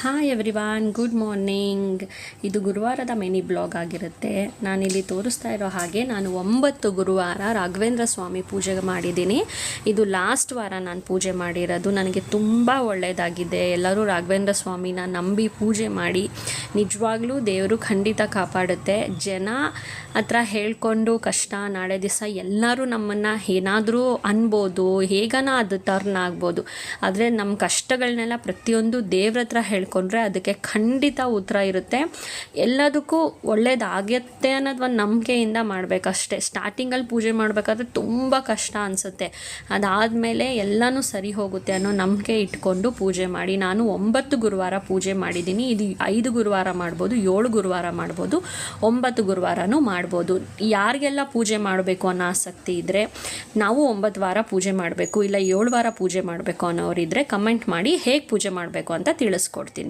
Hi everyone, good morning. ಇದು ಗುರುವಾರದ mini blog ಆಗಿರುತ್ತೆ. ನಾನಿಲ್ಲಿ ತೋರಿಸ್ತಾ ಇರೋ ಹಾಗೆ ನಾನು 9 ಗುರುವಾರ ರಾಘವೇಂದ್ರ ಸ್ವಾಮಿ ಪೂಜೆ ಮಾಡಿದ್ದೀನಿ. ಇದು ಲಾಸ್ಟ್ ವಾರ ನಾನು ಪೂಜೆ ಮಾಡಿರೋದು. ನನಗೆ ತುಂಬ ಒಳ್ಳೆಯದಾಗಿದೆ. ಎಲ್ಲರೂ ರಾಘವೇಂದ್ರ ಸ್ವಾಮಿನ ನಂಬಿ ಪೂಜೆ ಮಾಡಿ. ನಿಜವಾಗ್ಲೂ ದೇವರು ಖಂಡಿತ ಕಾಪಾಡುತ್ತೆ. ಜನ ಹತ್ರ ಹೇಳ್ಕೊಂಡು ಕಷ್ಟ ನಾಳೆ ದಿವಸ ಎಲ್ಲರೂ ನಮ್ಮನ್ನು ಏನಾದರೂ ಅನ್ಬೋದು, ಹೇಗನ ಅದು ಟರ್ನ್ ಆಗ್ಬೋದು. ಆದರೆ ನಮ್ಮ ಕಷ್ಟಗಳನ್ನೆಲ್ಲ ಪ್ರತಿಯೊಂದು ದೇವ್ರ ಹತ್ರ ಹೇಳ್ಕೊಂಡ್ರೆ ಅದಕ್ಕೆ ಖಂಡಿತ ಉತ್ತರ ಇರುತ್ತೆ. ಎಲ್ಲದಕ್ಕೂ ಒಳ್ಳೇದಾಗುತ್ತೆ ಅನ್ನೋದು ಒಂದು ನಂಬಿಕೆಯಿಂದ ಮಾಡಬೇಕಷ್ಟೇ. ಸ್ಟಾರ್ಟಿಂಗಲ್ಲಿ ಪೂಜೆ ಮಾಡಬೇಕಾದ್ರೆ ತುಂಬ ಕಷ್ಟ ಅನಿಸುತ್ತೆ. ಅದಾದಮೇಲೆ ಎಲ್ಲನೂ ಸರಿ ಹೋಗುತ್ತೆ ಅನ್ನೋ ನಂಬಿಕೆ ಇಟ್ಕೊಂಡು ಪೂಜೆ ಮಾಡಿ. ನಾನು 9 ಗುರುವಾರ ಪೂಜೆ ಮಾಡಿದ್ದೀನಿ. ಇದು 5 ಗುರುವಾರ ಮಾಡ್ಬೋದು, 7 ಗುರುವಾರ ಮಾಡ್ಬೋದು, 9 ಗುರುವಾರನೂ ಮಾಡ್ಬೋದು. ಯಾರಿಗೆಲ್ಲ ಪೂಜೆ ಮಾಡಬೇಕು ಅನ್ನೋ ಆಸಕ್ತಿ ಇದ್ದರೆ, ನಾವು 9 ವಾರ ಪೂಜೆ ಮಾಡಬೇಕು ಇಲ್ಲ 7 ವಾರ ಪೂಜೆ ಮಾಡಬೇಕು ಅನ್ನೋರಿದ್ದರೆ ಕಮೆಂಟ್ ಮಾಡಿ ಹೇಗೆ ಪೂಜೆ ಮಾಡಬೇಕು ಅಂತ ತಿಳಿಸ್ಕೊಡ್ತೀನಿ.